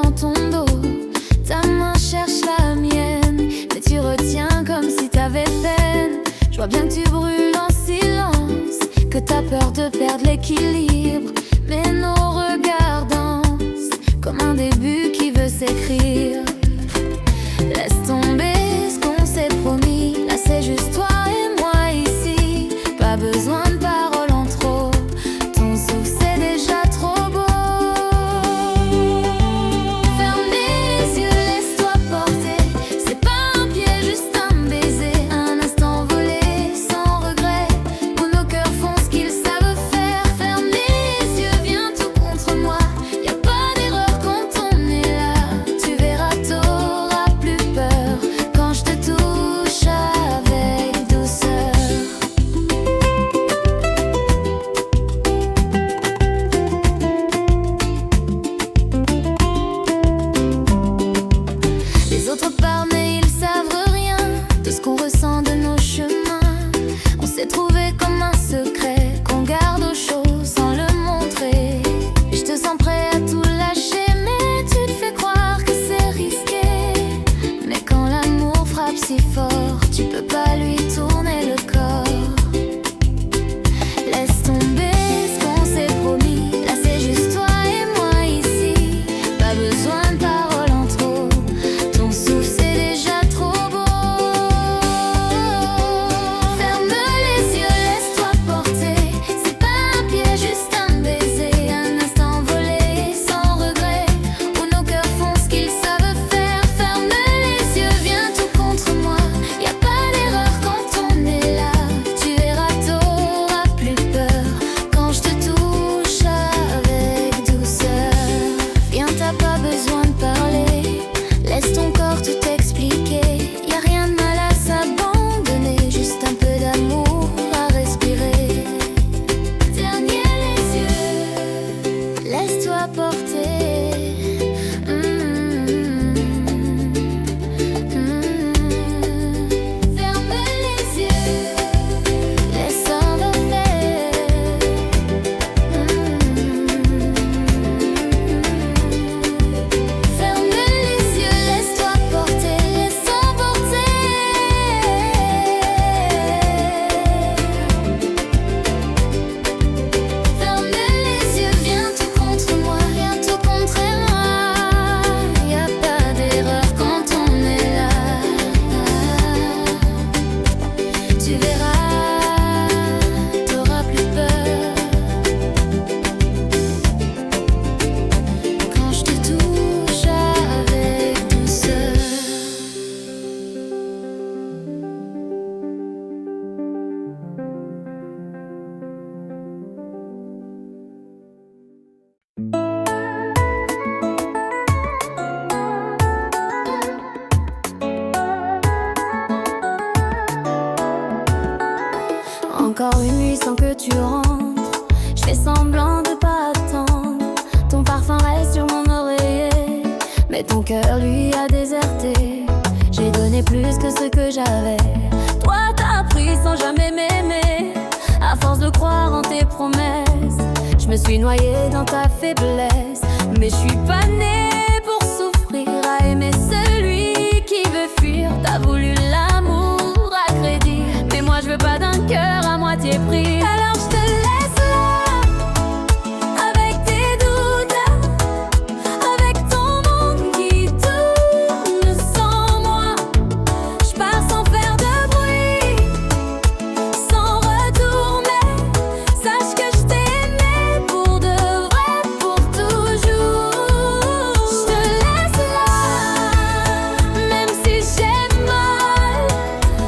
dans ton dos. Ta main cherche la mienne, mais tu retiens comme si t'avais peine. Je vois bien que tu brûles en silence, que t'as peur de perdre l'équilibre. Mais nos regards dansent comme un début qui veut s'écrire. Laisse tomber ce qu'on s'est promis, là c'est juste toi et moi ici. Pas besoin de paroles en trop, ton souffle c'est déjà trop beau. Ferme les yeux, laisse-toi porter, c'est pas un piège, juste un baiser. Un instant volé, sans regret, où nos cœurs font ce qu'ils savent faire. Ferme les yeux, viens tout contre moi, y a pas d'erreur quand on est là. Tu verras, t'auras plus peur quand je te touche avec douceur. Les autres parlent mais ils savent rien de ce qu'on ressent de nos chemins. On s'est trouvé comme un secret qu'on garde au chaud sans le montrer. Et je te sens prêt à tout lâcher, mais tu te fais croire que c'est risqué. Mais quand l'amour frappe si fort, tu peux pas lui tourner le corps. Laisse tomber ce qu'on s'est promis, là c'est juste toi et moi ici. Pas besoin de paroles en trop, ton souffle c'est déjà trop beau. Ferme les yeux, laisse-toi porter, c'est pas un piège, juste un baiser. Un instant volé, sans regret, où nos cœurs font ce qu'ils savent faire. Ferme les yeux, viens tout contre moi, y a pas d'erreur quand on est là. Tu verras, t'auras plus peur quand je te touche avec douceur. Viens, t'as pas besoin de parler, laisse ton corps tout expliquer. Y a rien de mal à s'abandonner, juste un peu d'amour à respirer. Ferme les yeux, laisse-toi porter. Ferme les yeux, laisse s'envoler. Ferme les yeux, laisse-toi porter, laisse s'emporter. Ferme les yeux, viens tout contre moi, viens tout contre moi. Y a pas d'erreur quand on est là. Tu verras, t'auras plus peur quand je te touche avec douceur. Encore une nuit sans que tu rentres, je fais semblant de pas attendre. Ton parfum reste sur mon oreiller, mais ton cœur lui a déserté. J'ai donné plus que ce que j'avais. Toi t'as pris sans jamais m'aimer, à force de croire en tes promesses. Je me suis noyée dans ta faiblesse, mais je suis pas née pour souffrir, à aimer celui qui veut fuir. T'as voulu l'amour à crédit, mais moi je veux pas d'un cœur à moitié pris. Alors je te laisse là, avec tes doutes, avec ton monde qui tourne sans moi. Je pars sans faire de bruit, sans retour, mais sache que je t'ai aimé pour de vrai, pour toujours. Je te laisse là, même si j'ai mal,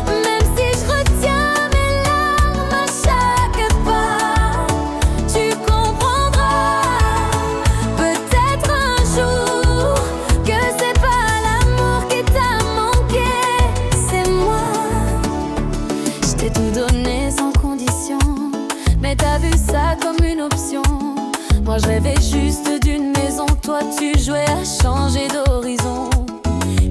même si je retiens mes larmes à chaque pas. Tu comprendras peut-être un jour que c'est pas l'amour qui t'a manqué, c'est moi. Je t'ai tout donné sans condition, mais t'as vu ça comme une option. Moi je rêvais juste d'une maison, toi tu jouais à changer d'horizon.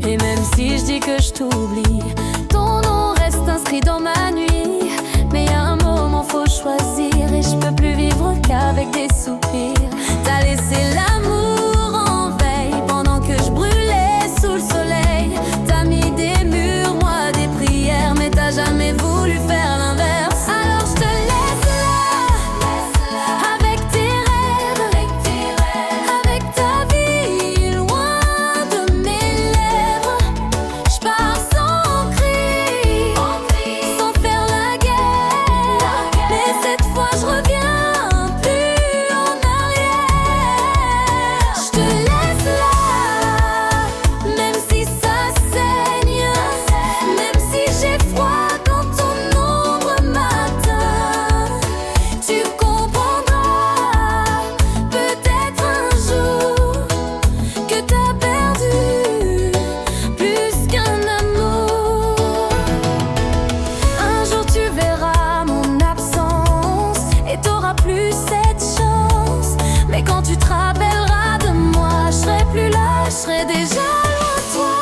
Et même si je dis que je t'oublie, ton nom reste inscrit dans ma nuit. Mais y a un moment faut choisir, et je peux plus vivre qu'avec des soupirs. T'as laissé l'amour en veille pendant serai déjà loin de toi.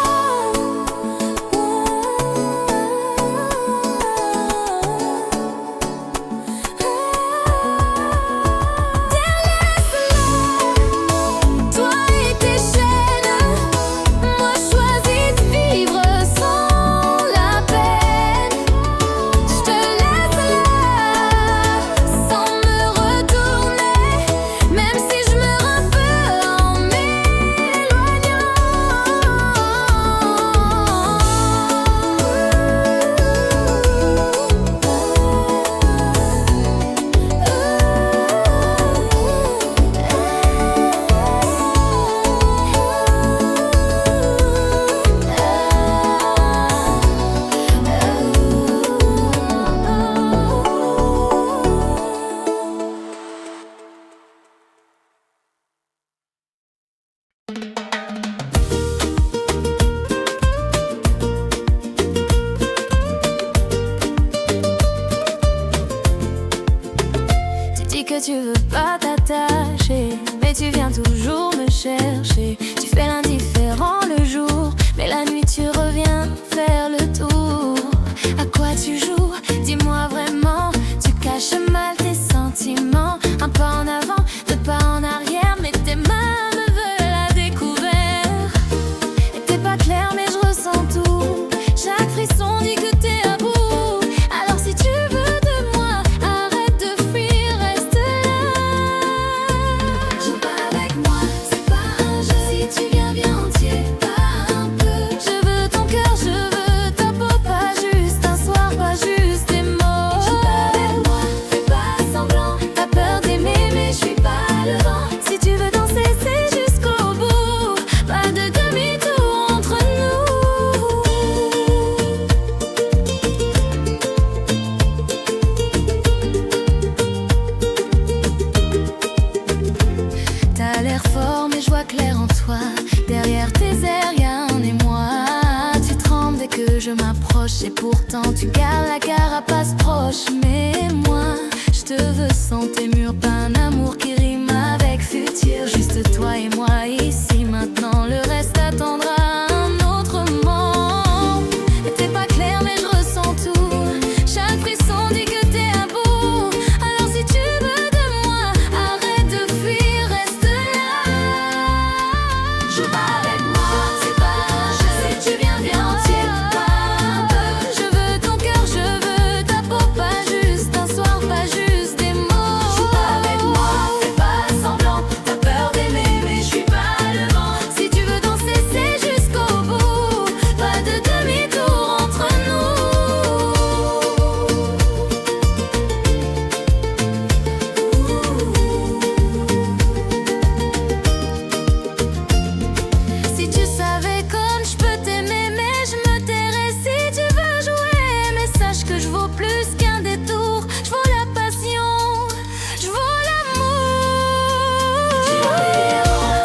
Que tu veux pas t'attacher, mais tu viens toujours me chercher. Tu fais l'indifférent le jour, mais la nuit tu reviens faire le tour. À quoi tu joues? Dis-moi vraiment. Tu caches mal tes sentiments. Un pas en avant, deux pas en arrière, mais tes mains me veulent à découvert. Et t'es pas clair mais je ressens tout. Chaque frisson dit que t'es à bout. Alors si tu veux de moi, arrête de fuir, reste là. Joue pas avec moi, c'est pas un jeu. Si tu viens entier, pas un peu. Je veux ton cœur, je veux ta peau, pas juste un soir, pas juste des mots. Joue pas avec moi, fais pas semblant. T'as peur d'aimer mais je suis pas le vent. Si tu veux danser c'est jusqu'au bout. Pas de demi-tour entre nous. T'as l'air fort mais je vois clair en toi. Derrière tes airs y'a un émoi. Tu trembles dès que je m'approche. Et pourtant tu gardes la carapace proche. Mais moi je te veux sans tes murs. Pas un amour qui rime avec futur. Juste toi et moi ici maintenant. Le reste attendra un autre moment. Et t'es pas clair mais je ressens tout. Chaque frisson dit que t'es à bout. Alors si tu veux de moi, arrête de fuir, reste là. Joue pas avec moi, c'est pas un jeu. Si tu viens entier, pas un peu. Je veux ton cœur, je veux ta peau, pas juste un soir, pas juste des mots. Joue pas avec moi, fais pas semblant. T'as peur d'aimer mais je suis pas le vent. Si tu veux danser c'est jusqu'au bout. Pas de demi-tour entre nous. Si tu savais comme je peux t'aimer, mais je me tairais si tu veux jouer. Mais sache que je vaux plus qu'un détour. Je vaux la passion, je vaux l'amour.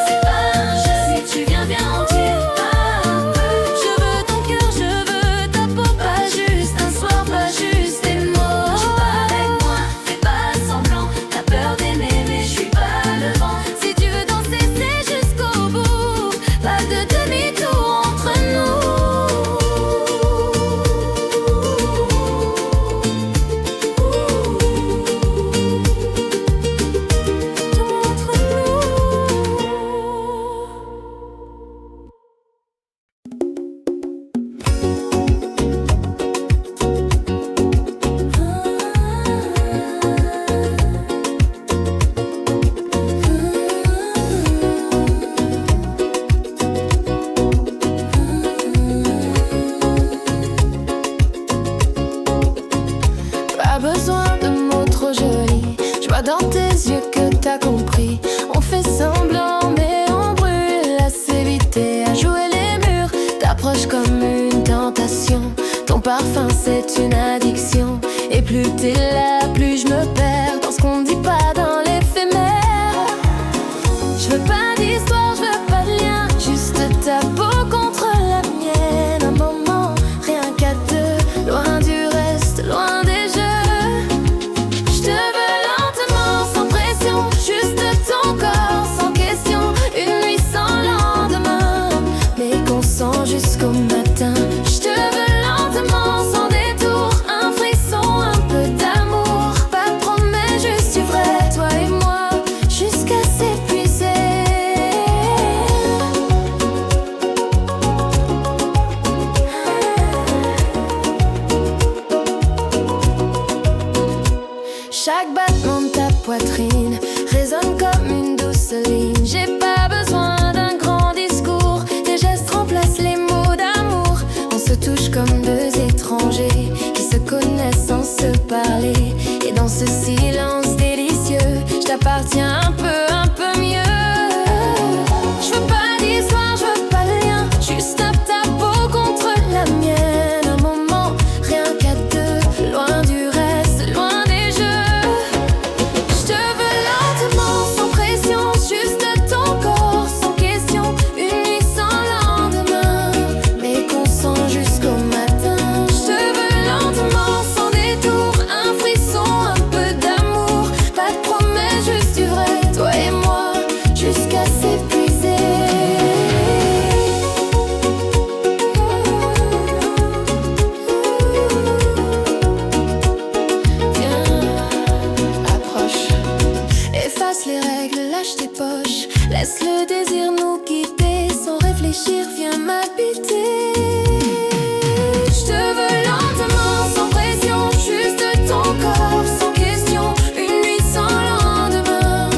C'est pas un jeu. Si tu viens entier, pas un peu. Je veux ton cœur, je veux ta peau, pas juste un soir, pas juste des mots. Joue pas avec moi, fais pas semblant. T'as peur d'aimer mais je suis pas le vent. Si tu veux danser c'est jusqu'au bout. Pas de demi-tour entre nous. Entre Pas besoin de mots trop jolis. Je vois dans tes yeux que t'as compris. On fait semblant mais on brûle. Assez vite à jouer les murs. T'approches comme une tentation. Ton parfum c'est une addiction. Et plus t'es là, plus je me perds dans ce qu'on ne dit pas dans l'éphémère. Je veux pas d'histoire, je veux pas de lien. Juste ta peau contre la mienne. Un moment, rien qu'à deux. Loin du reste, loin des jeux. Je te veux lentement, sans pression. Juste ton corps, sans question. Une nuit sans lendemain. déchire, viens m'habiter. Je te veux lentement, sans pression, juste ton corps, sans question. Une nuit sans lendemain,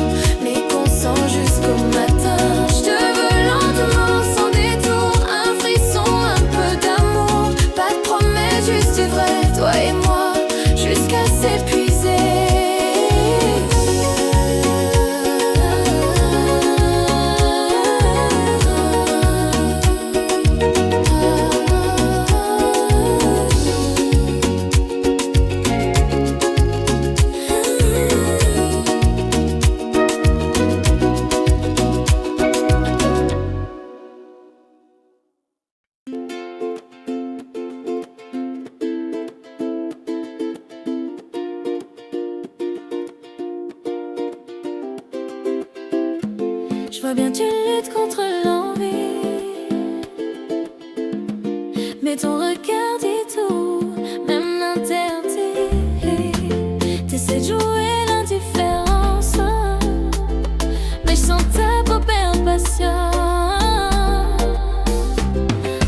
mais qu'on sent jusqu'au matin. Je te veux lentement, sans détour, un frisson, un peu d'amour. Pas de promesses, juste vrai, toi et moi, jusqu'à s'épuiser. Je vois bien tu luttes contre l'envie, mais ton regard dit tout, même l'interdit. T'essaies de jouer l'indifférence, mais je sens ta propre impatience.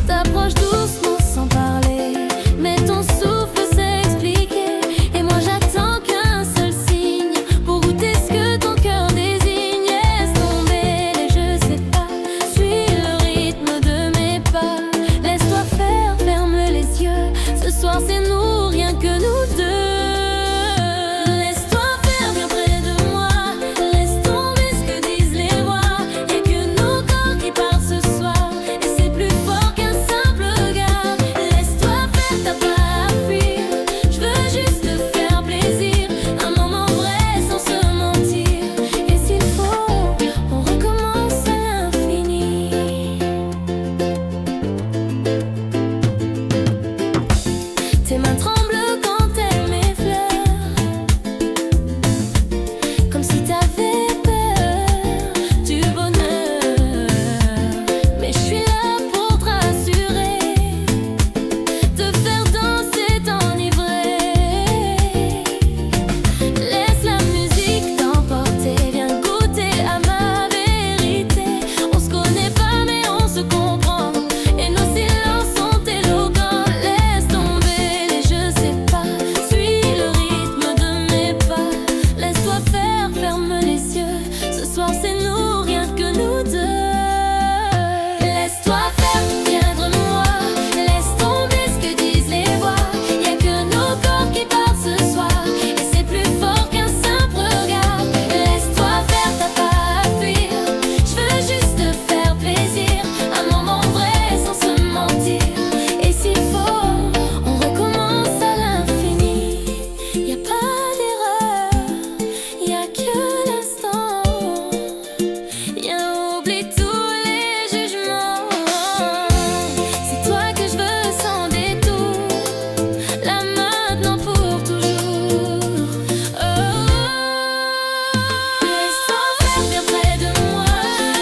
T'approches doucement sans parler, mais ton souffle s'est expliqué. Et moi j'attends qu'un seul signe pour goûter ce que ton cœur désigne. Laisse tomber les je sais pas, suis le rythme de mes pas. Laisse-toi faire, ferme les yeux, ce soir c'est nous, rien que nous deux. Laisse-toi faire bien près de moi, laisse tomber ce que disent les voix. Y'a que nos corps qui parlent ce soir, et c'est plus fort qu'un simple regard. Laisse-toi faire, t'as pas à fuir, je veux juste te faire plaisir. Un moment vrai sans se mentir, et s'il faut, on recommence à l'infini. Tes mains tremblent quand elles m'effleurent, comme si t'avais peur du bonheur. Mais je suis là pour te rassurer, te faire danser, t'enivrer. Laisse la musique t'emporter, viens goûter à ma vérité. On se connaît pas mais on se comprend, et nos silences sont éloquents. Laisse tomber les je sais pas, suis le rythme de mes pas. Laisse-toi faire, ferme les yeux, ce soir c'est nous, rien que nous deux. Laisse-toi faire, viens de moi, laisse tomber ce que disent les voix. Y'a que nos corps qui parlent ce soir, et c'est plus fort qu'un simple regard. Laisse-toi faire, t'as pas à fuir, je veux juste te faire plaisir. Un moment vrai sans se mentir, et s'il faut, on recommence à l'infini. Y'a pas d'erreur, y'a que l'instant. Viens, oublie tous les jugements. C'est toi que je veux sans détour, là maintenant pour toujours. Laisse-toi faire bien près de moi,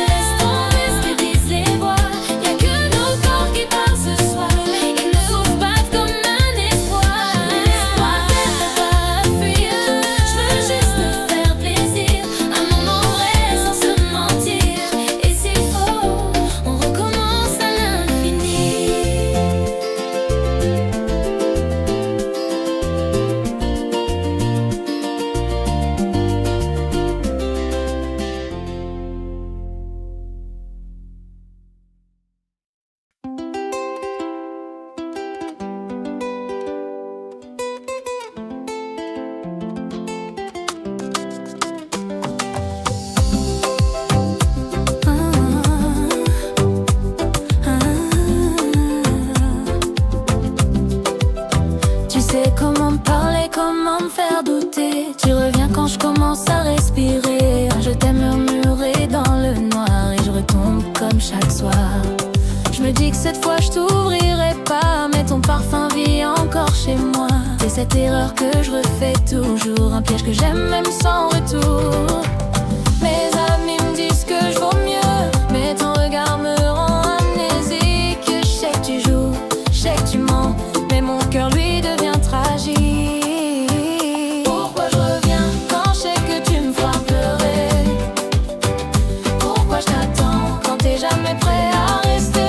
laisse tomber ce que disent les voix. Y'a que nos corps qui parlent ce soir, ils ne s'ouvrent pas comme un espoir. Laisse-toi faire, t'as pas à fuir, je veux juste te faire plaisir. Un moment vrai sans se mentir, et s'il faut, on recommence à l'infini. Tu sais comment me parler, comment me faire douter. Tu reviens quand je commence à respirer. Je t'aime murmurer dans le noir, et je retombe comme chaque soir. Je me dis que cette fois je t'ouvrirai pas, mais ton parfum vit encore chez moi. C'est cette erreur que je refais toujours, un piège que j'aime même sans retour. Mes amis me disent que je vaux mieux, mais ton regard me rend amnésique. Je sais que tu joues, je sais que tu mens, mais mon cœur lui devient tragique. Pourquoi je reviens quand je sais que tu me feras pleurer? Pourquoi je t'attends quand t'es jamais prêt à rester?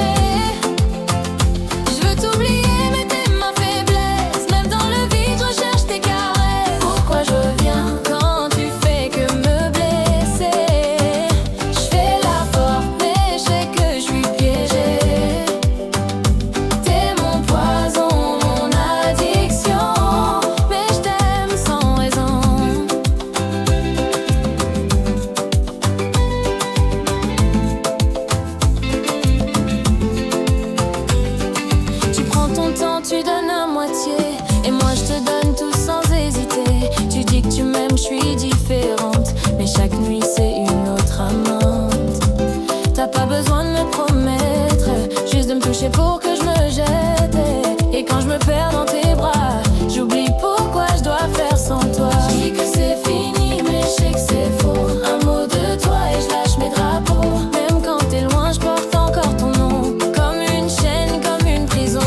de me toucher pour que je me jette. Et quand je me perds dans tes bras, j'oublie pourquoi je dois faire sans toi. Je dis que c'est fini, mais je sais que c'est faux. Un mot de toi et je lâche mes drapeaux. Même quand t'es loin, je porte encore ton nom. Comme une chaîne, comme une prison.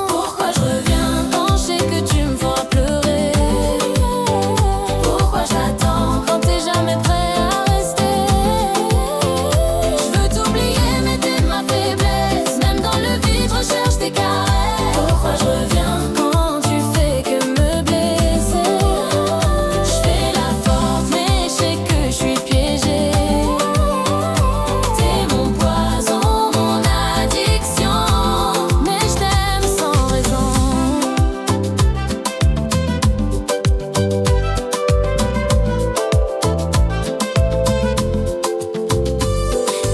Pourquoi je reviens quand je sais que tu me feras pleurer? Pourquoi j'attends quand t'es jamais prêt à rester? Je veux t'oublier mais t'es ma faiblesse. Même dans le vide, je recherche tes caresses. Pourquoi je reviens quand tu fais que me blesser? Je fais la force mais je sais que je suis piégée. T'es mon poison, mon addiction. Mais je t'aime sans raison.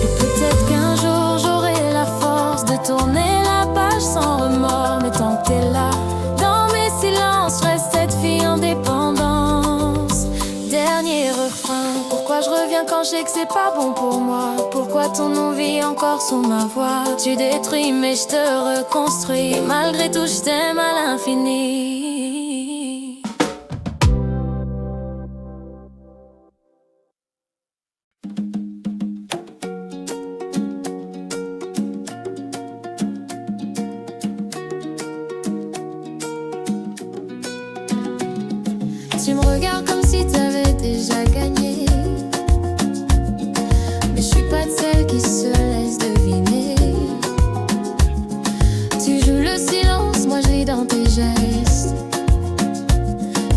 Et peut-être qu'un jour j'aurai la force de tourner la page sans remords. Mais tant que t'es là, dans mes silences, je reste cette fille en dépendance. Dernier refrain, pourquoi je reviens quand je sais que c'est pas bon pour moi? Pourquoi ton nom vit encore sous ma voix? Tu détruis mais je te reconstruis. Malgré tout je t'aime à l'infini. Tu me regardes comme si t'avais déjà gagné. Mais je suis pas de celle qui se laisse deviner. Tu joues le silence, moi je lis dans tes gestes.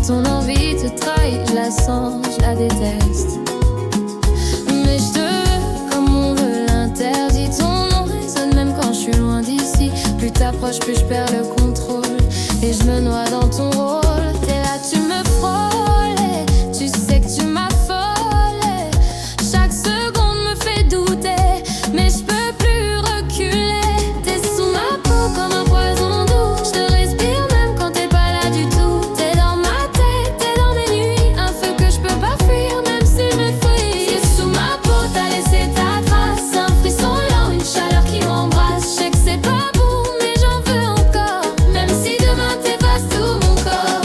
Ton envie te trahit, je la sens, je la déteste. Mais je te veux comme on veut l'interdit. Ton nom résonne même quand je suis loin d'ici. Plus t'approches, plus je perds le contrôle. Et je me noie dans ton rôle. T'es là, tu me frôles. Tu sais que tu m'affoles. Chaque seconde me fait douter. Mais je peux plus reculer. T'es sous ma peau comme un poison doux. Je te respire même quand t'es pas là du tout. T'es dans ma tête, t'es dans mes nuits. Un feu que je peux pas fuir même s'il me fuit. T'es sous ma peau, t'as laissé ta trace. Un frisson lent, une chaleur qui m'embrasse. Je sais que c'est pas bon mais j'en veux encore. Même si demain t'effaces tout mon corps.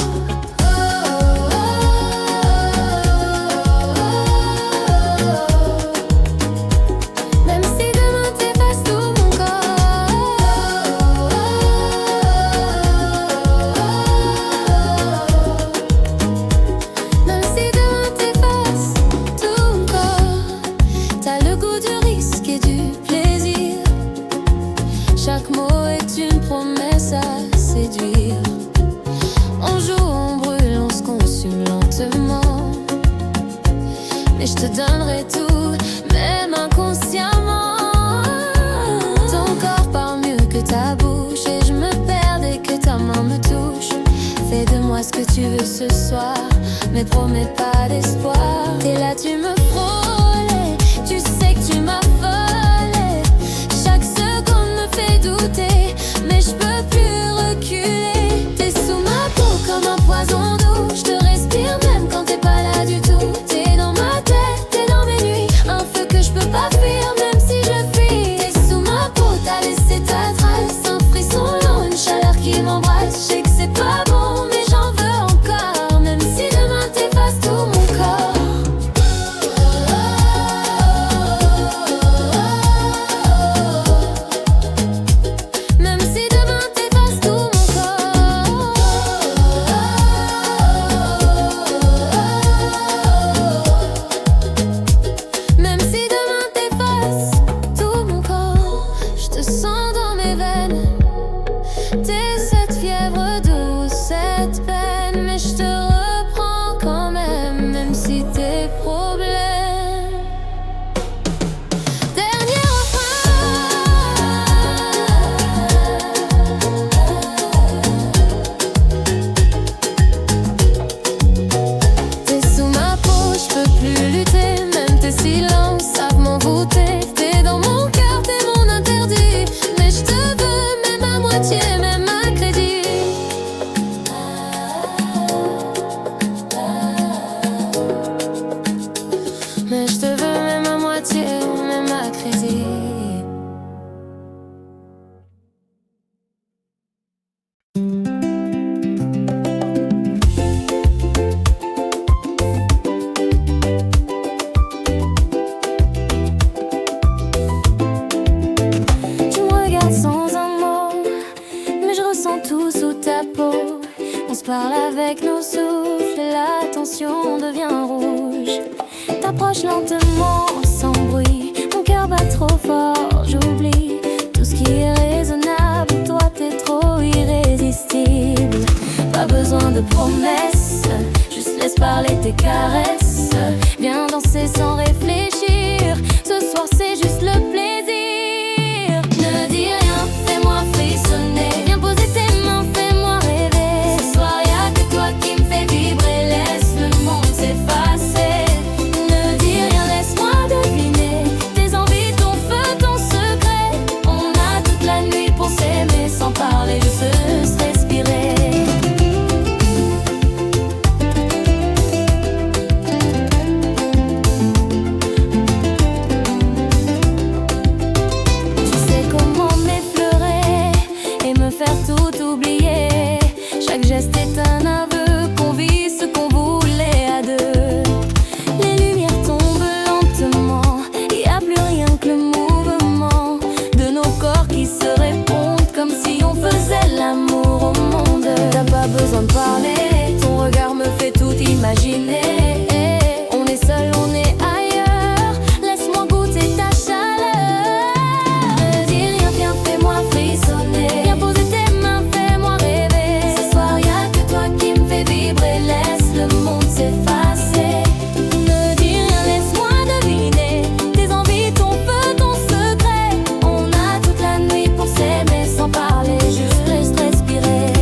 Même si demain t'effaces tout mon corps. Même si demain t'effaces tout mon corps. T'as le goût du risque et du plaisir. Chaque mot est une promesse à séduire. On joue, on brûle, on se consume lentement. Mais je te donnerai tout, même inconsciemment. Ton corps parle mieux que ta bouche. Et je me perds dès que ta main me touche. Fais de moi ce que tu veux ce soir, mais promets pas d'espoir. T'es là, tu me frôles. Tu sais que tu m'affoles. Chaque seconde me fait douter. Mais je peux plus reculer. T'es sous ma peau comme un poison doux. Je te respire même quand t'es pas là du tout. T'es dans ma tête, t'es dans mes nuits. Un feu que je peux pas fuir même si je fuis. T'es sous ma peau, t'as laissé ta trace. Un frisson lent, une chaleur qui m'embrasse. Je sais que c'est pas bon mais j'en veux encore. Même si demain t'effaces tout mon corps. parle avec nos souffles et la tension devient rouge. T'approches lentement, sans bruit, mon cœur bat trop fort, j'oublie tout ce qui est raisonnable. Toi t'es trop irrésistible. Pas besoin de promesses, juste laisse parler tes caresses. Viens danser sans réfléchir, ce soir c'est juste le plaisir. Ne dis rien, fais-moi frissonner. Viens poser tes mains, fais-moi rêver. Ce soir y'a que toi qui me fais vibrer. Laisse le monde s'effacer. Ne dis rien, laisse-moi deviner tes envies, ton feu, ton secret. On a toute la nuit pour s'aimer sans parler, juste respirer. Faire tout oublier. Chaque geste est un aveu qu'on vit ce qu'on voulait à deux. Les lumières tombent lentement, y a plus rien que le mouvement de nos corps qui se répondent comme si on faisait l'amour au monde. T'as pas besoin de parler, ton regard me fait tout imaginer. On est seul, on est ailleurs, laisse-moi goûter ta chaleur. Ne dis rien, viens, fais-moi frissonner. Viens poser tes mains, fais-moi rêver. Ce soir y'a que toi qui me fais vibrer. Laisse le monde s'effacer. Ne dis rien, laisse-moi deviner tes envies, ton feu, ton secret. On a toute la nuit pour s'aimer sans parler, juste respirer.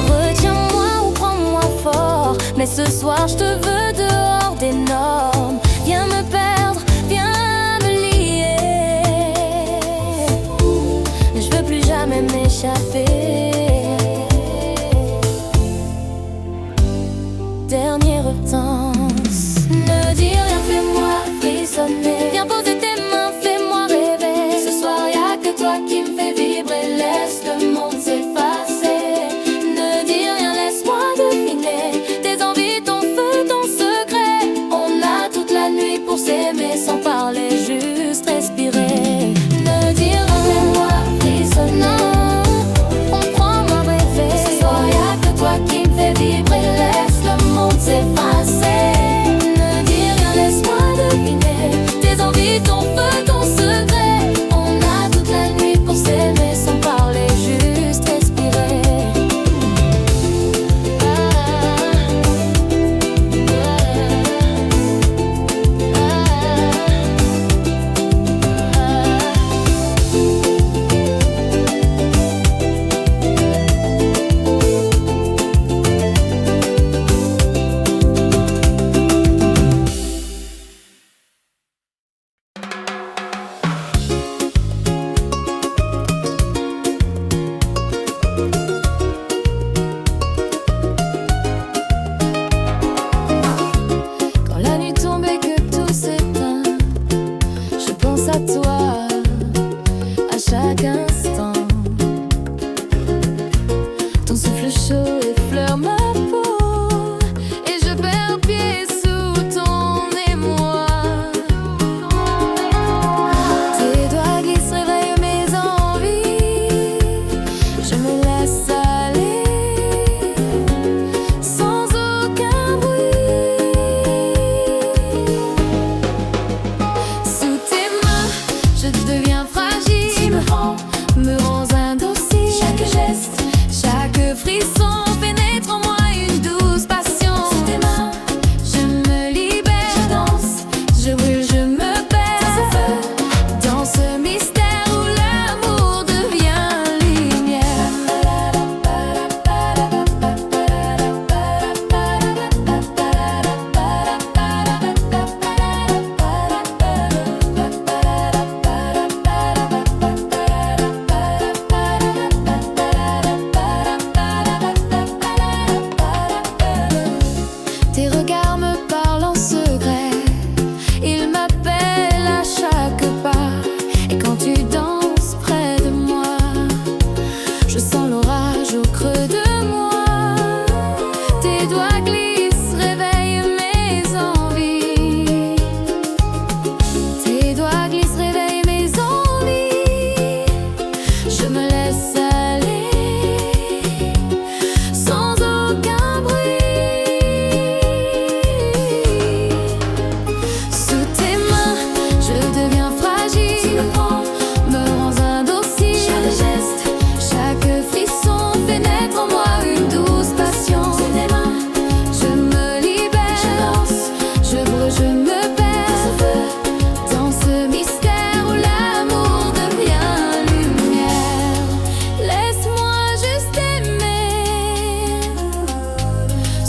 Retiens-moi ou prends-moi fort, mais ce soir je te veux dehors des normes. Viens me perdre, viens me lier. Je veux plus jamais m'échapper. Dernière danse. Ne dis rien, fais-moi frissonner. Viens poser tes mains, fais-moi rêver. Ce soir y'a que toi qui me fais vibrer. Laisse le monde s'effacer. Ne dis rien, laisse-moi deviner tes envies, ton feu, ton secret. On a toute la nuit pour s'aimer.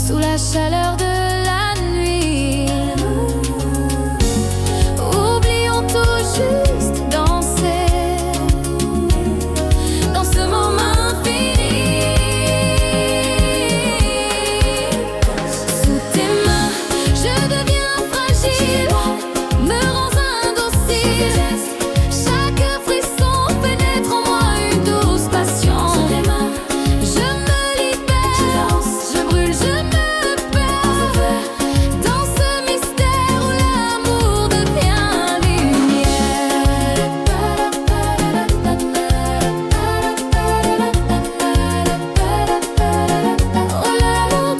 sous la chaleur de la nuit. Oublions tout, juste danser dans ce moment infini. Sous tes mains, je deviens fragile, me rends indocile. Chaque frisson pénètre en moi une douce passion. Je me libère, je brûle, je me perds dans ce mystère où l'amour devient lumière. Oh, l'amour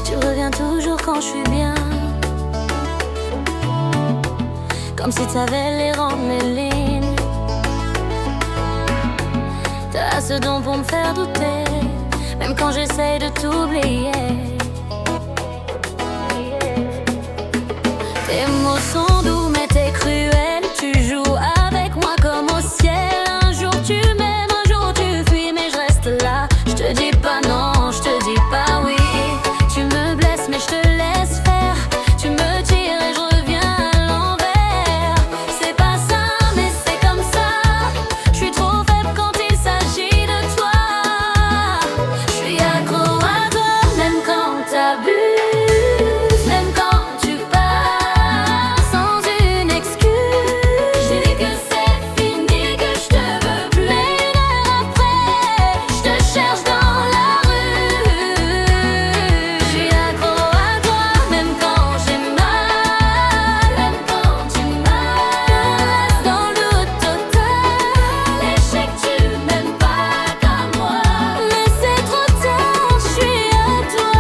Tu reviens toujours quand je suis bien, comme si t'avais les rangs de mes lignes. T'as ce don pour me faire douter, même quand j'essaye de t'oublier. Tes mots sont doux mais t'es cruel. Tu joues avec moi comme au ciel. Un jour tu m'aimes, un jour tu fuis, mais je reste là. Je te dis pas non, je te dis pas oui. Tu me blesses mais je te laisse faire. Tu me tires et je reviens à l'envers. C'est pas ça mais c'est comme ça. Je suis trop faible quand il s'agit de toi. Je suis accro à toi, même quand t'abuses, même quand tu pars sans une excuse. J'ai dit que c'est fini, que je te veux plus. Mais une heure après, je te cherche dans la rue. Je suis accro à toi, même quand j'ai mal, même quand tu m'as dans le doute total. Et je sais que tu m'aimes pas comme moi, mais c'est trop tard, je suis à toi.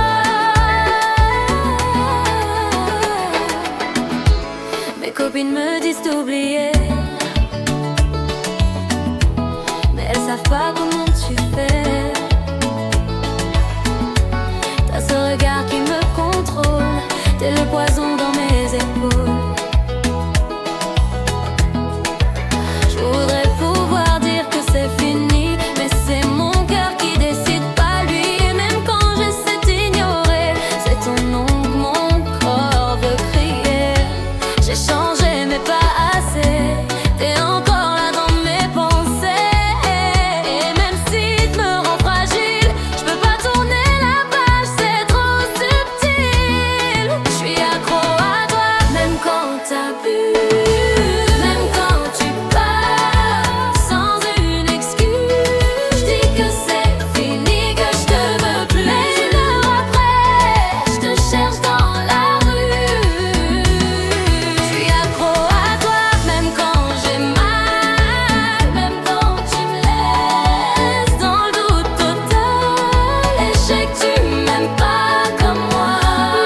Mes copines me disent d'oublier, mais elles savent pas comment tu fais. T'as ce regard qui me contrôle, t'es le poison dans mes épaules. Je voudrais pouvoir dire que c'est fini, mais c'est mon cœur qui décide, pas lui. Et même quand j'essaie d'ignorer, c'est ton nom que mon corps veut crier. J'ai changé mais pas assez, t'es encore là dans mes pensées. Et même si tu me rends fragile, je peux pas tourner la page, c'est trop subtil. Je suis accro à toi, même quand t'abuses, même quand tu pars sans une excuse. Je dis que c'est fini, que je te veux plus. Mais une heure après, je te cherche dans la rue. Je suis accro à toi, même quand j'ai mal, même quand tu me laisses dans le doute total. Et je sais que tu m'aimes pas comme moi,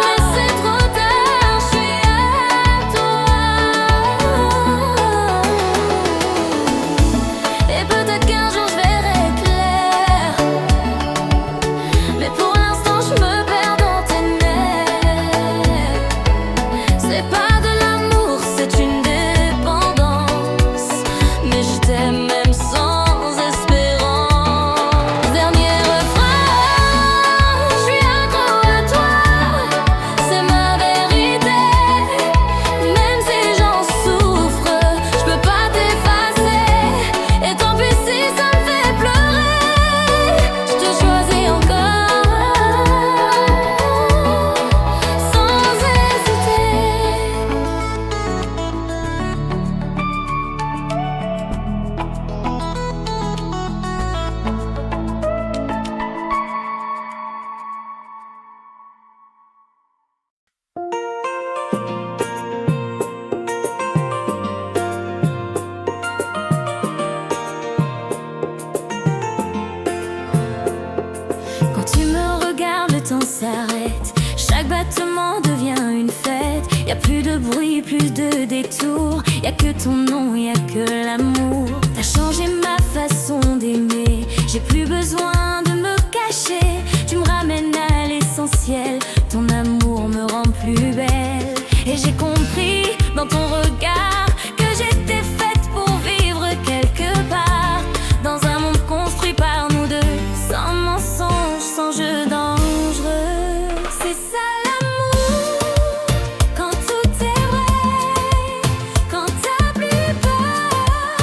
mais c'est trop tard, je suis à toi. Et peut-être qu'un jour je verrai clair, mais pour l'instant je me perds dans tes nerfs. C'est pas de l'amour, c'est une dépendance, mais je t'aime même sans espérance. Dernier refrain, je suis accro à toi, c'est ma vérité. Même si j'en souffre, je peux pas t'effacer. Et tant pis si ça me fait pleurer, je te choisis encore, sans hésiter. Quand tu me regardes, le temps s'arrête. Chaque battement devient une fête. Y'a plus de bruit, plus de détours. Y'a que ton nom, y'a que l'amour. T'as changé ma façon d'aimer. J'ai plus besoin de me cacher. Tu me ramènes à l'essentiel. Ton amour me rend plus belle. Et j'ai compris dans ton regard que j'étais faite pour vivre quelque part dans un monde construit par nous deux, sans mensonge, sans jeu dangereux. C'est ça l'amour, quand tout est vrai, quand t'as plus peur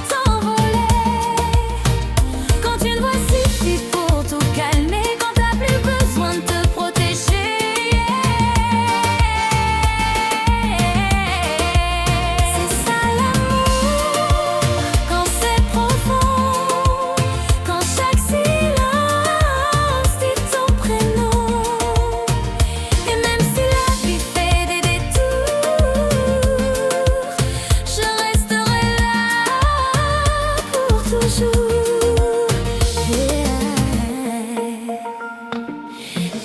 t'envoler, quand une voix suffit pour tout calmer, quand t'as plus besoin de te protéger. C'est ça l'amour, quand c'est profond, quand chaque silence dit ton prénom. Et même si la vie fait des détours, je resterai là pour toujours.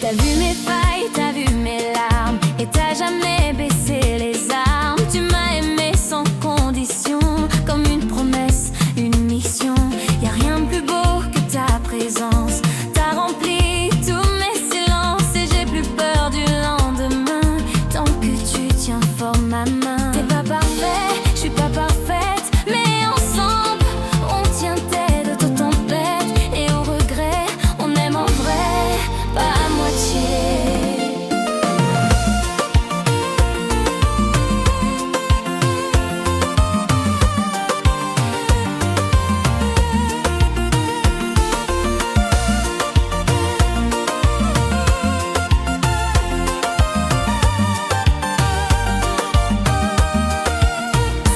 T'as vu mes failles, t'as vu mes larmes, et t'as jamais baissé les armes. Tu m'as aimé sans condition, comme une promesse, une mission. Y'a rien de plus beau que ta présence. T'as rempli tous mes silences et j'ai plus peur du lendemain, tant que tu tiens fort ma main. T'es pas parfait, je suis pas parfaite, mais ensemble on tient tête aux tempêtes et aux regrets. On aime en vrai, pas à moitié.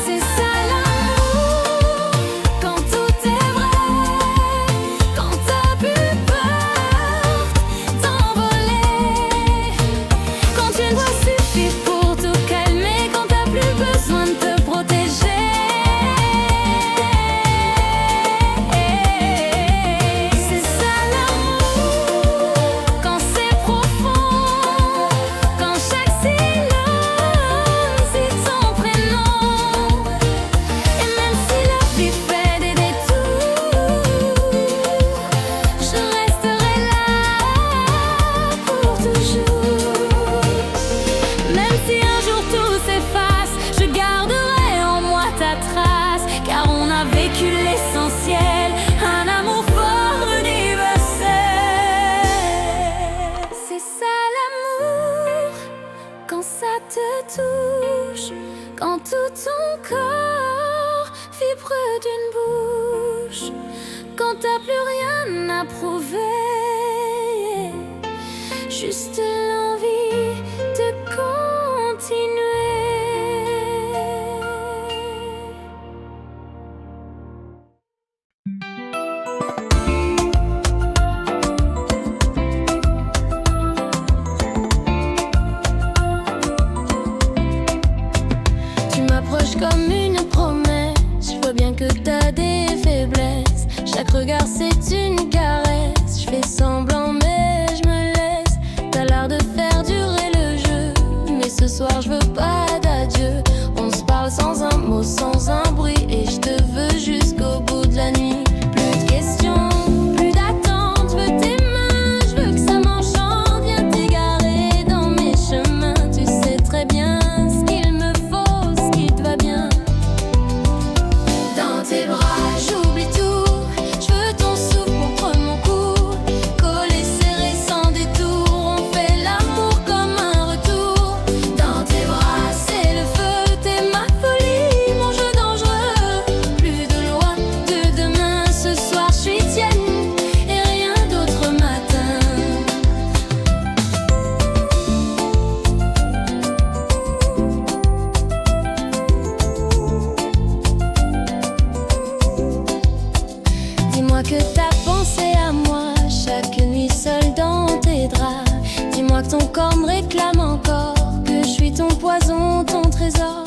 C'est ça l'amour, quand tout est vrai, quand t'as plus peur t'envoler, quand une voix suffit pour tout calmer, quand t'as plus besoin de te protéger. C'est ça l'amour, quand c'est profond, quand chaque silence dit ton prénom. Et même si la vie fait des détours, je resterai là pour toujours. Même si un jour tout s'efface, je garderai en moi ta trace, car on a vécu l'essentiel, un amour fort universel. C'est ça l'amour, quand ça te touche, quand tout ton corps vibre d'une bouche, quand t'as plus rien à prouver, juste l'envie de continuer. Tu m'approches comme une promesse, je vois bien que t'as des faiblesses. Chaque regard c'est une caresse, je fais semblant mais je me laisse. T'as l'air de faire durer le jeu, mais ce soir je veux pas d'adieu. On se parle sans un mot, sans un bruit, et je te veux jusqu'au bout de la nuit. Plus de questions, plus d'attente, je veux tes mains, je veux que ça m'enchante. Viens t'égarer dans mes chemins, tu sais très bien ce qu'il me faut, ce qui te va bien. Dans tes bras j'oublie tout, je veux ton souffle contre mon cou, collé serré sans détour, on fait l'amour comme un retour. Dans tes bras c'est le feu, t'es ma folie, mon jeu dangereux. Plus de loi, de demain, ce soir je suis tienne et rien d'autre m'atteint. Dis-moi que t'as pensé à moi chaque nuit seule dans tes draps. Dis-moi que ton corps me réclame encore, que je suis ton poison, ton trésor.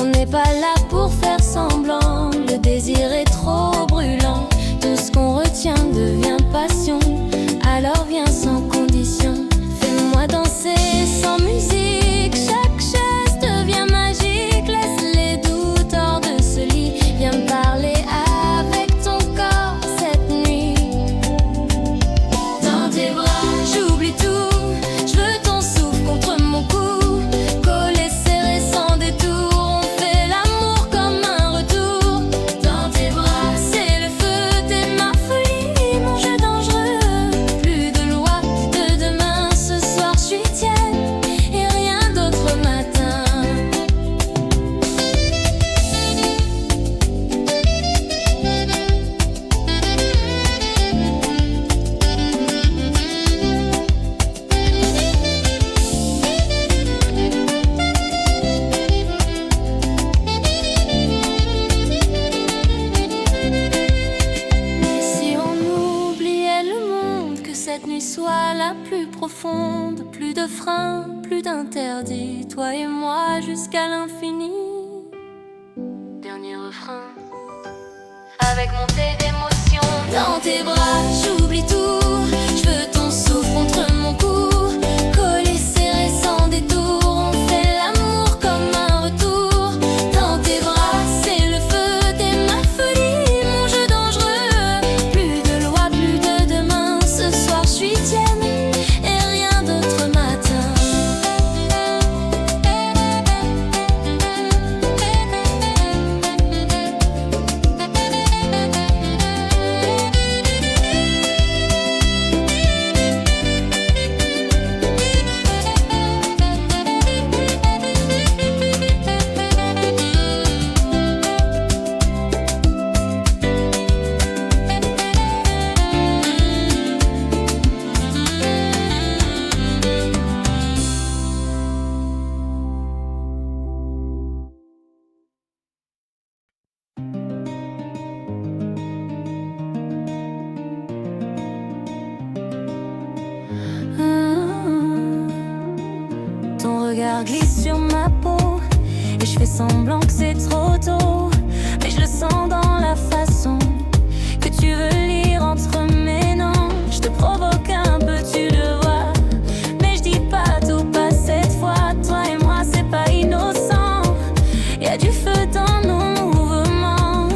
On n'est pas là pour faire semblant, le désir est trop brûlant. Tout ce qu'on retient devient passion, alors viens sans condition. Fais-moi danser plus profonde, plus de freins, plus d'interdits. Toi et moi jusqu'à l'infini. Dernier refrain. Avec montée d'émotion. Dans tes bras, j'oublie tout. Je veux ton souffle contre mon cou. Collé, serré, sans détour. On fait l'amour comme un retour. Dans tes bras, c'est le feu. T'es ma folie, mon jeu dangereux. Plus de loi, plus de demain. Ce soir, je suis tienne et rien d'autre m'atteint. Ton regard glisse sur ma peau et je fais semblant que c'est trop tôt. Mais je le sens dans la façon que tu veux lire entre mes noms. Je te provoque un peu, tu le vois, mais je dis pas tout, pas cette fois. Toi et moi, c'est pas innocent. Y'a du feu dans nos mouvements.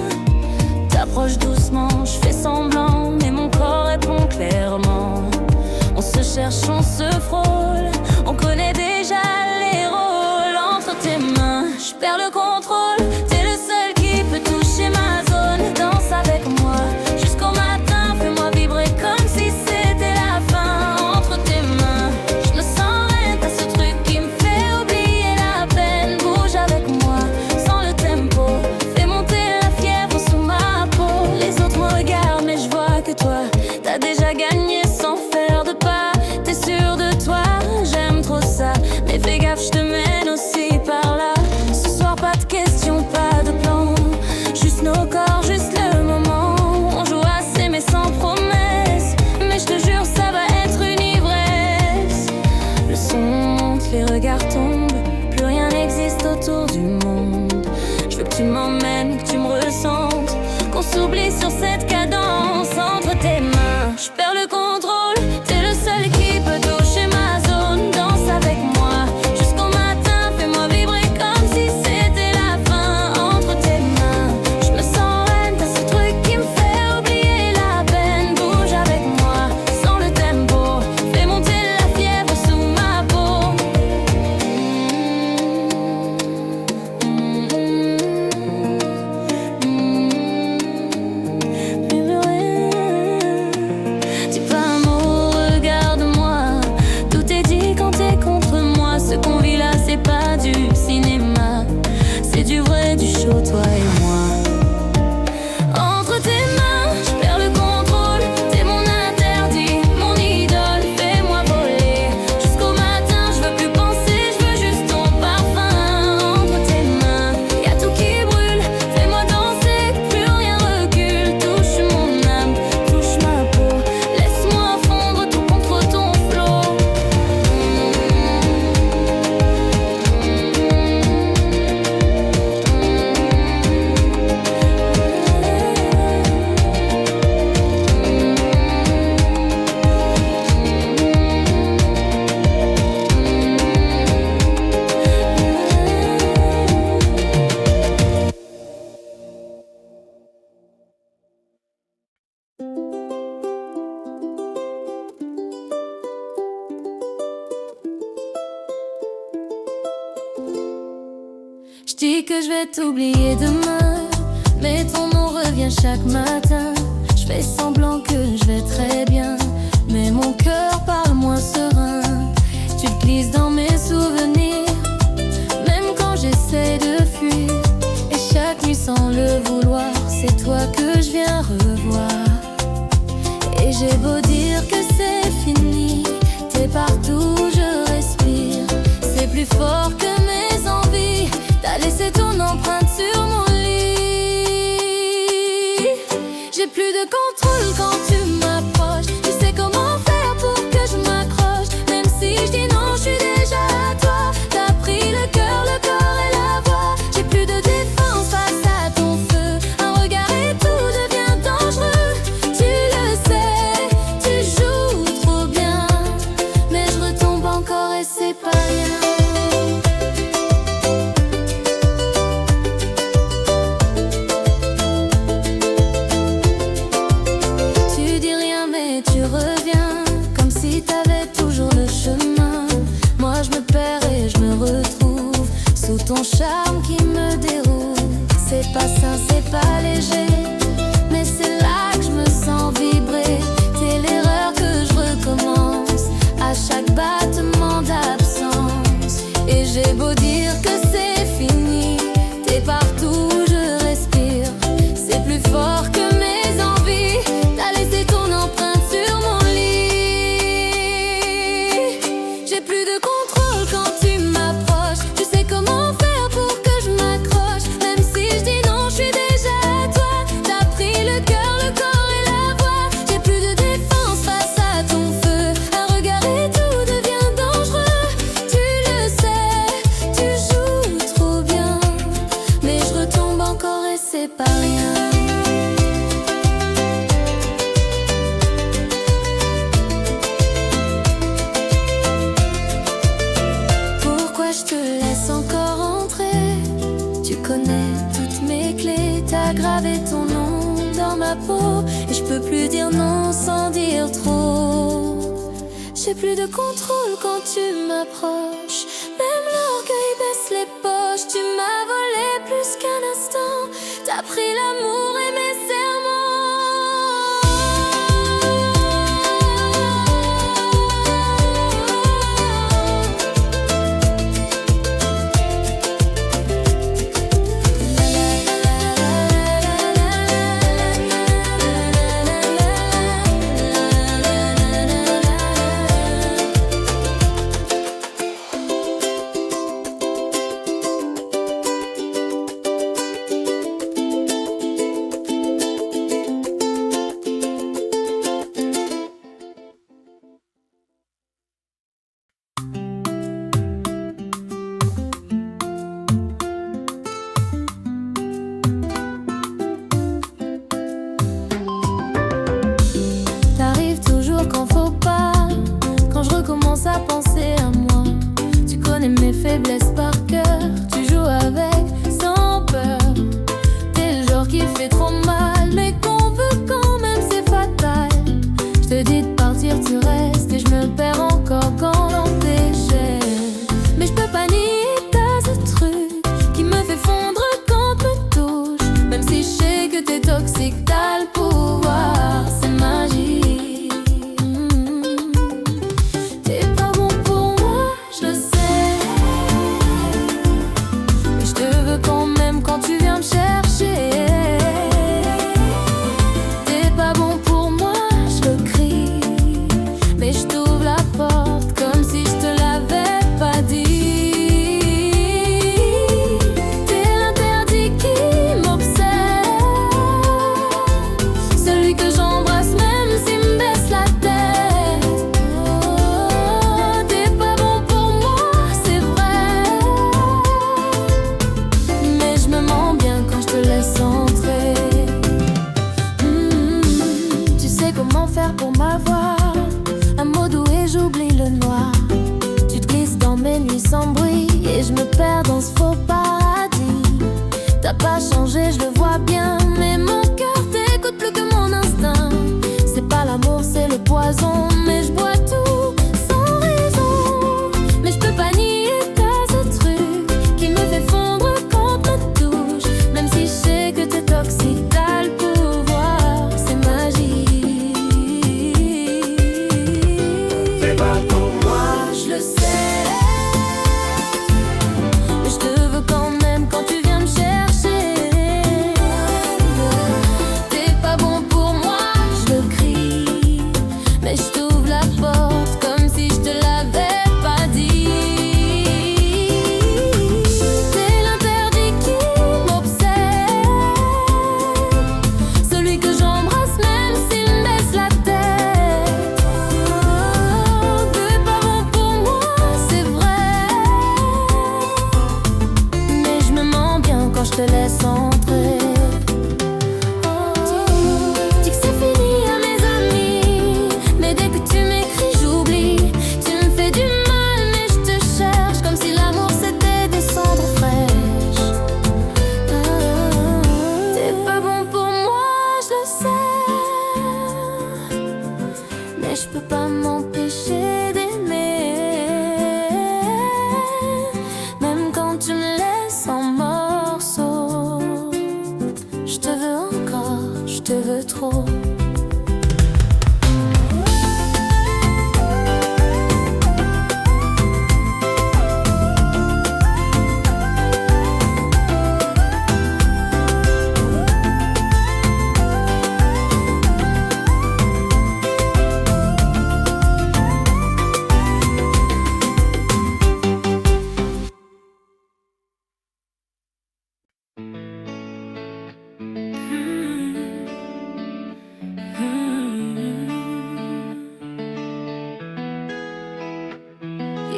T'approches doucement, je fais semblant, mais mon corps répond clairement. On se cherche, on se frôle, on connaît déjà les rôles. Entre tes mains, je perds le contrôle. T'es le seul qui peut toucher ma zone. Danse avec moi jusqu'au matin, fais-moi vibrer comme si c'était la fin. Entre tes mains, je me sens reine. T'as ce truc qui me fait oublier la peine. Bouge avec moi, sans le tempo. Fais monter la fièvre sous ma peau. Les autres me regardent, mais je vois que toi, t'as déjà gagné sans faire de pas. T'es sûr de toi, j'aime trop ça. Mais fais gaffe, je te mène aussi par là. Ce soir, pas de questions, pas de plan. Juste nos corps, juste le moment. On joue à s'aimer sans promesse. Mais je te jure, ça va être une ivresse. Le son monte, les regards tombent. Plus rien n'existe autour du monde. Je veux que tu m'emmènes, que tu me ressentes. Qu'on s'oublie sur cette cadence. Entre tes mains, je perds le contrôle. T'es le seul qui peut toucher ma zone. Danse avec moi jusqu'au matin, fais-moi vibrer comme si c'était la fin. Entre tes mains, je me sens reine. T'as ce truc qui me fait oublier la peine. Bouge avec moi, sans le tempo. Fais monter la fièvre sous ma peau. Dis pas un mot, regarde-moi. Tout est dit quand t'es contre moi. Ce qu'on vit là, c'est pas du cinéma. C'est du vrai, du chaud, toi et moi. Entre tes mains, je perds le contrôle. T'es mon interdit, mon idole. Fais-moi voler jusqu'au matin. Je veux plus penser, je veux juste ton parfum. Entre tes mains, y'a tout qui brûle. Fais-moi danser, plus rien recule. Touche mon âme, touche ma peau. Laisse-moi fondre tout contre ton flot. Je dis que je vais t'oublier demain, mais ton nom revient chaque matin. Je fais semblant que je vais très bien, mais mon cœur parle moins serein. Tu te glisses dans mes souvenirs, même quand j'essaie de fuir. Et chaque nuit sans le vouloir, c'est toi que je viens revoir. Et j'ai beau dire que c'est fini, t'es partout, je respire. C'est plus fort que mes envies. T'as laissé ton empreinte sur mon lit. J'ai plus de contrôle quand tu m'approches. Tu sais comment faire pour que je m'accroche. et c'est pas rien. Tu dis rien mais tu reviens, comme si t'avais toujours le chemin. Moi je me perds et je me retrouve sous ton charme qui me déroule. C'est pas sain, c'est pas léger, mais c'est là que je me sens vibrer. T'es l'erreur que je recommence à chaque battement d'absence. Et j'ai beau dire que c'est fini, t'es partout où je respire. C'est plus fort que mes envies, t'as laissé ton empreinte sur mon lit. J'ai plus de contrôle quand tu m'approches. Tu sais comment faire pour que je m'accroche. Même si je dis non, je suis déjà à toi. T'as pris le cœur, le corps et la voix. J'ai plus de défense face à ton feu. Un regard et tout devient dangereux. Tu le sais, tu joues trop bien, mais je retombe encore et c'est pas rien. Pourquoi je te laisse encore entrer? Tu connais toutes mes clés, t'as gravé ton nom dans ma peau. Et je peux plus dire non sans dire trop. J'ai plus de contrôle quand tu m'approches. Même l'orgueil baisse les poches. Tu m'as volé plus qu'un instant. T'as pris l'amour et mes t'arrives toujours quand faut pas. Quand je recommence à penser à moi, tu connais mes faiblesses par cœur. Tu joues avec sans peur. T'es le genre qui fait trop mal, mais qu'on veut quand même c'est fatal. Je te dis de partir, tu restes et je me perds encore quand l'on déchaîne. Mais je peux pas nier, t'as ce truc qui me fait fondre quand tu me touches. Même si je sais que t'es toxique, t'as le pouvoir, c'est magique. T'es pas bon pour moi, je le sais.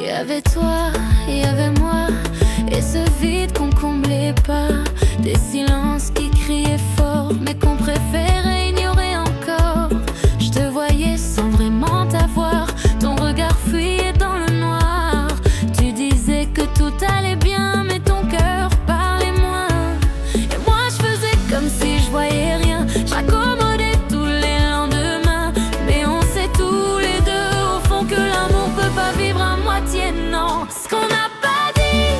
y avait toi, il y avait moi, et ce vide qu'on comblait pas. Des silences qui criaient fort, mais qu'on préférait ignorer encore. Je te voyais sans vraiment t'avoir, ton regard fuyait dans le noir. Tu disais que tout allait bien, mais ton cœur parlait moins. Et moi je faisais comme si je voyais rien, j'accommodais tous les lendemains. Mais on sait tous les deux au fond que l'amour peut pas vivre à moitié, non. Ce qu'on n'a pas dit,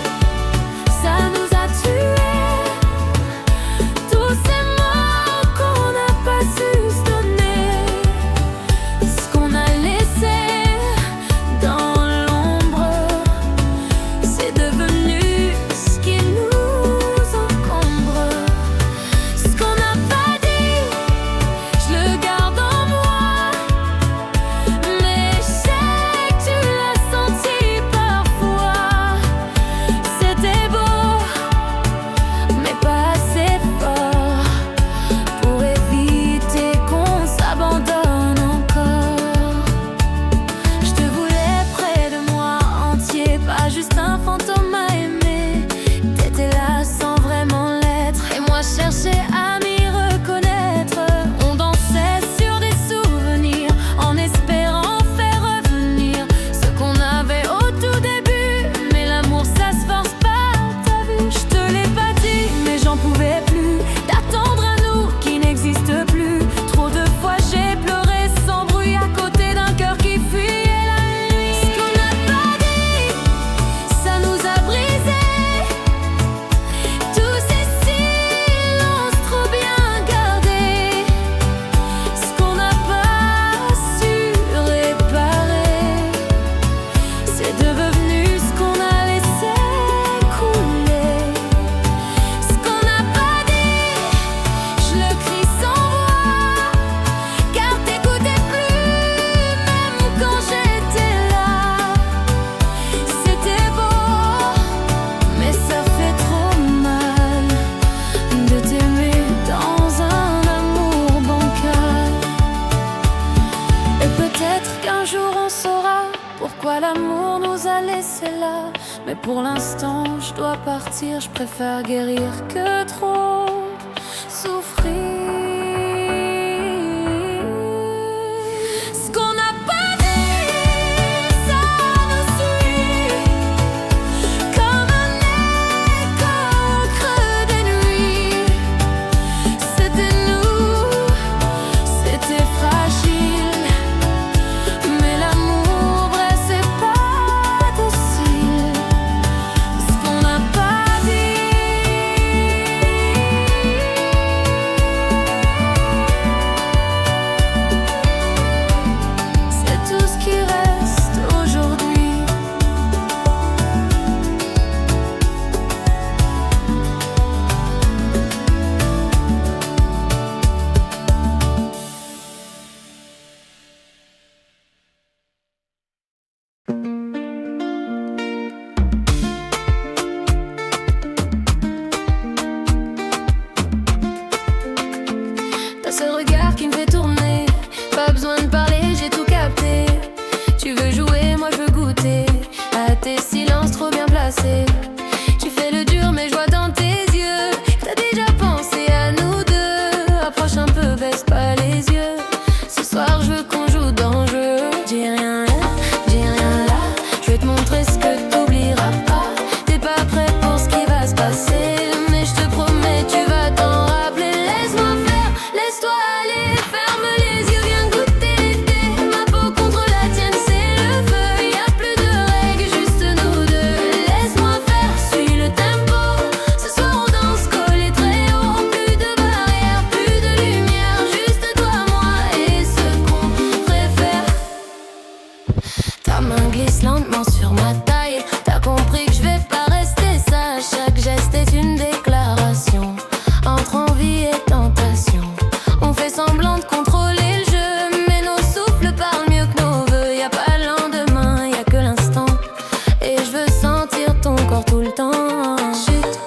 ça nous a tués. Tous ces mots qu'on n'a pas su se donner, ce qu'on a laissé dans l'ombre, c'est devenu ce qui nous encombre. Ce qu'on n'a pas dit, je le garde en moi, mais je sais que tu l'as senti parfois. C'était beau, mais pas assez fort pour éviter qu'on s'abandonne encore. Je te voulais près de moi, entier, pas juste un fantôme à aimer. T'étais là sans vraiment l'être, et moi je cherchais à m'y reconnaître. On dansait sur des souvenirs, en espérant faire revenir ce qu'on avait au tout début. Mais l'amour ça se force pas, t'as vu. Je te l'ai pas dit, mais j'en pouvais plus d'attendre un nous qui n'existe plus. Trop de fois j'ai pleuré sans bruit à côté d'un cœur qui fuyait la nuit. Ce qu'on n'a pas dit, ça nous a brisés. Tous ces silences trop bien gardés, ce qu'on n'a pas su réparer, c'est devenu ce qu'on a laissé couler. Ce qu'on n'a pas dit, je le crie sans voix, car t'écoutais plus, même quand j'étais là. C'était beau, mais ça fait trop mal de t'aimer dans un amour bancal. Et peut-être qu'un jour on saura pourquoi l'amour nous a laissés là. Mais pour l'instant je dois partir, je préfère guérir que trop souffrir. Ce qu'on n'a pas dit, ça nous suit comme un écho au creux des nuits. C'était nous, c'était fragile, mais l'amour vrai c'est pas docile. Ce qu'on n'a pas dit, c'est tout ce qui reste aujourd'hui. T'as ce regard qui me fait tourner, pas besoin de parler, j'ai tout capté. Tu veux jouer, moi je veux goûter à tes silences trop bien placés. Tu fais le dur mais je vois dans tes yeux que t'as déjà pensé à nous deux. Approche un peu, baisse pas les yeux. Ce soir je veux qu'on joue dans le jeu. J'ai rien là, je vais te montrer ce que t'oublieras pas. T'es pas prêt pour ce qui va se passer, mais je te promets tu vas t'en rappeler. Laisse-moi faire, laisse-toi aller, ferme les yeux, viens goûter l'été. Ma peau contre la tienne, c'est le feu. Y a plus de règles, juste nous deux. Laisse-moi faire, suis le tempo. Ce soir on danse collés très haut. Plus de barrières, plus de lumière, juste toi, moi et ce qu'on préfère. Ta main glisse lentement sur ma taille. T'as compris que je vais pas rester sage. Chaque geste est une déclaration entre envie et tentation. On fait semblant de contrôler le jeu, mais nos souffles parlent mieux que nos vœux. Y a pas le lendemain, y a que l'instant. Et je veux sentir ton corps tout le temps. Chut,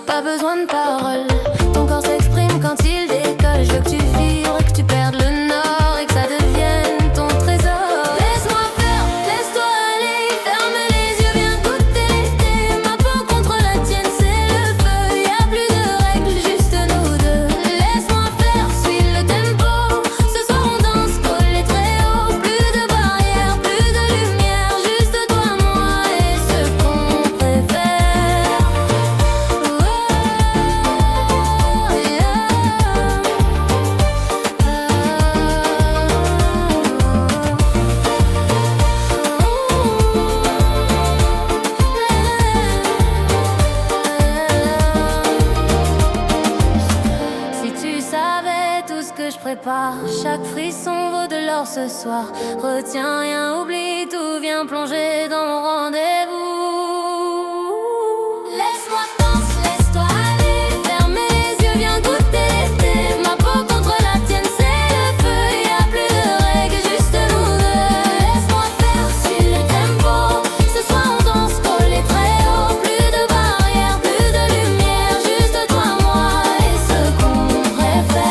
pas besoin de paroles. Ton corps s'exprime quand il décolle. Je veux que tu vibres, que tu perdes le nord et que ça devienne ton trésor. Laisse-moi faire, laisse-toi aller, ferme les ce soir. Retiens rien, oublie tout, viens plonger dans mon rendez-vous. Laisse-moi danser, laisse-toi aller. Ferme les yeux, viens goûter l'été. Ma peau contre la tienne, c'est le feu. Y'a plus de règles, juste nous deux. Laisse-moi faire, suis le tempo. Ce soir on danse, collé très haut. Plus de barrières, plus de lumière. Juste toi, moi et ce qu'on préfère.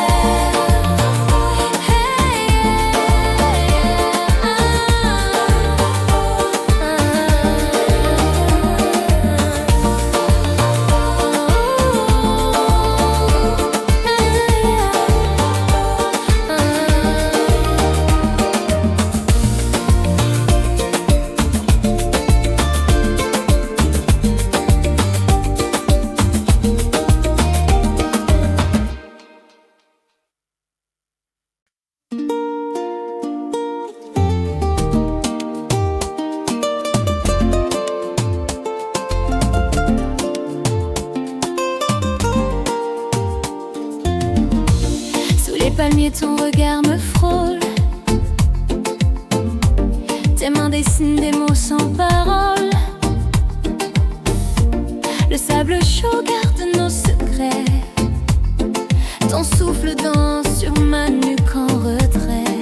Sous les palmiers, ton regard me frôle. Tes mains dessinent des mots sans parole. Le sable chaud garde nos secrets. Ton souffle danse sur ma nuque en retrait.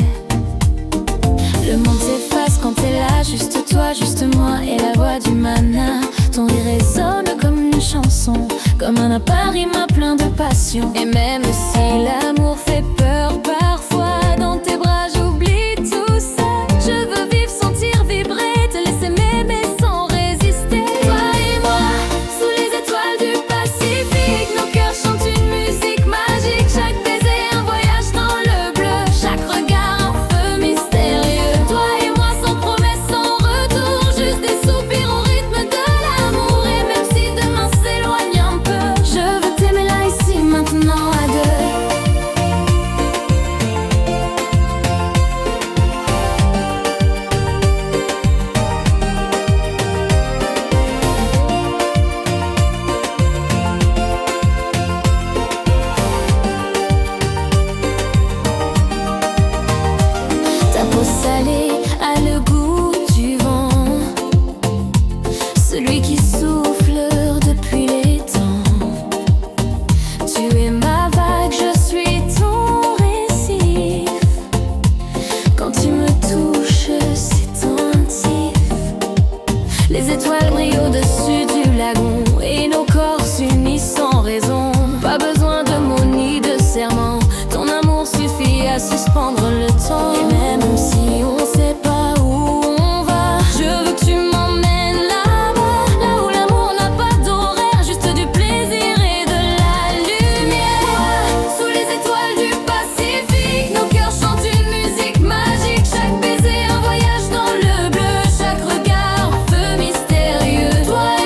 Le monde s'efface quand t'es là, juste toi, juste moi et la voix du mana. Ton rire résonne comme une chanson, comme un appareil plein de passion. Et même si l'amour fait peur parfois, dans tes bras j'oublie tout ça. Je veux vivre, sentir, vibrer, te laisser m'aimer sans résister. Toi et moi, sous les étoiles du Pacifique, nos cœurs chantent une musique magique. Chaque baiser un voyage dans le bleu, chaque regard un feu mystérieux. Toi et moi sans promesse, sans retour, juste des soupirs au rythme de l'amour. Et même si demain s'éloigne un peu, je veux t'aimer là, ici, maintenant à deux. Ta peau salée a le goût du vent, celui qui souffle depuis les temps. Tu es ma vague, je suis ton récif. Quand tu me touches, c'est intuitif. Les étoiles brillent au-dessus du lagon et nos corps s'unissent sans raison. Pas besoin de mots ni de serments, ton amour suffit à suspendre le temps. Et même si on sait pas où on va, je veux que tu m'emmènes là-bas, là où l'amour n'a pas d'horaire, juste du plaisir et de la lumière. Sous les étoiles du Pacifique, nos cœurs chantent une musique magique. Chaque baiser un voyage dans le bleu, chaque regard un feu mystérieux. Toi et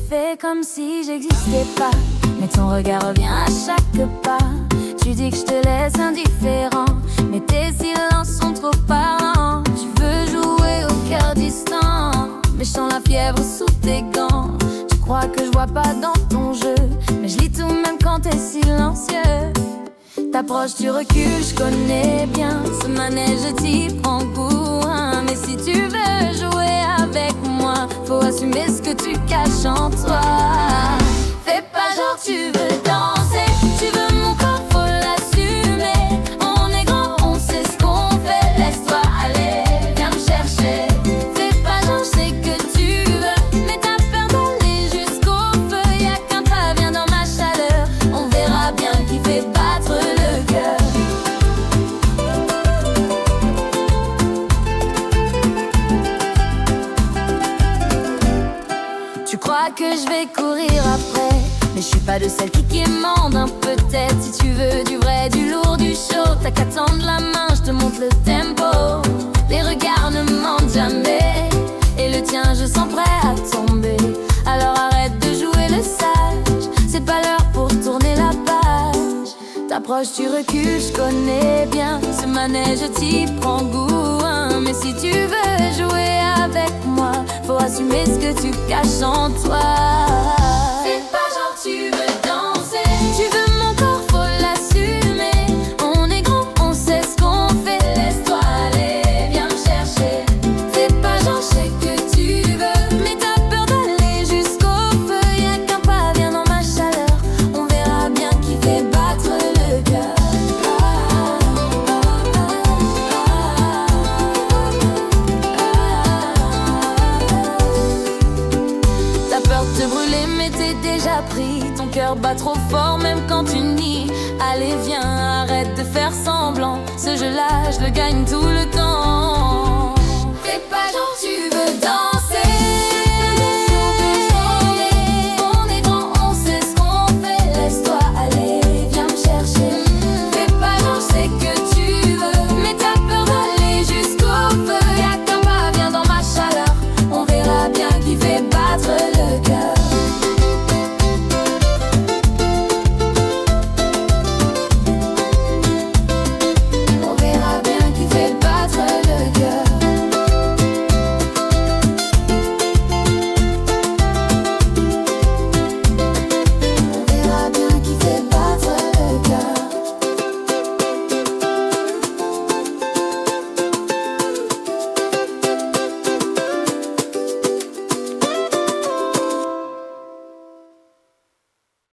fais comme si j'existais pas, mais ton regard revient à chaque pas. Tu dis que je te laisse indifférent, mais tes silences sont trop parlants. Tu veux jouer au cœur distant, mais je sens la fièvre sous tes gants. Tu crois que je vois pas dans ton jeu, mais je lis tout même quand t'es silencieux. T'approches, tu recules, je connais bien ce manège, t'y prends goût, hein. Mais si tu veux jouer avec moi, faut assumer ce que tu caches en toi. Fais pas genre tu veux danser, tu veux mon corps, faut l'assumer. On est grand, on sait ce qu'on fait, laisse-toi aller, viens me chercher. Fais pas genre je sais que tu veux, mais t'as peur d'aller jusqu'au feu. Y'a qu'un pas, viens dans ma chaleur, on verra bien qui fait battre le cœur. Tu crois que je vais courir après, mais je suis pas de celles qui quémandent un peu de tête. Si tu veux du vrai, du lourd, du chaud, t'as qu'à tendre la main, je te montre le tempo. Les regards ne mentent jamais, et le tien je sens prêt à tomber. Alors arrête de jouer le sage, c'est pas l'heure pour tourner la page. T'approches, tu recules, je connais bien ce manège, t'y prends goût, hein. Mais si tu veux jouer avec moi, faut assumer ce que tu caches en toi. Fais pas genre tu veux danser, tu veux mon corps, faut l'assumer. On est grand, on sait ce qu'on fait, laisse-toi aller, viens me chercher. Fais pas genre je sais que tu veux, mais t'as peur d'aller jusqu'au feu. Y'a qu'un pas, viens dans ma chaleur, on verra bien qui fait battre le cœur. T'as peur de te brûler mais t'es déjà pris. Ton cœur bat trop fort même quand tu nies. Allez viens, arrête de faire semblant. Ce jeu-là, je le gagne tout le temps. Fais pas genre tu veux danser. On est grand, on sait ce qu'on fait, laisse-toi aller, viens me chercher. Fais pas genre je sais que tu veux, mais t'as peur d'aller jusqu'au feu. Y'a qu'un pas, viens dans ma chaleur, on verra bien qui fait battre le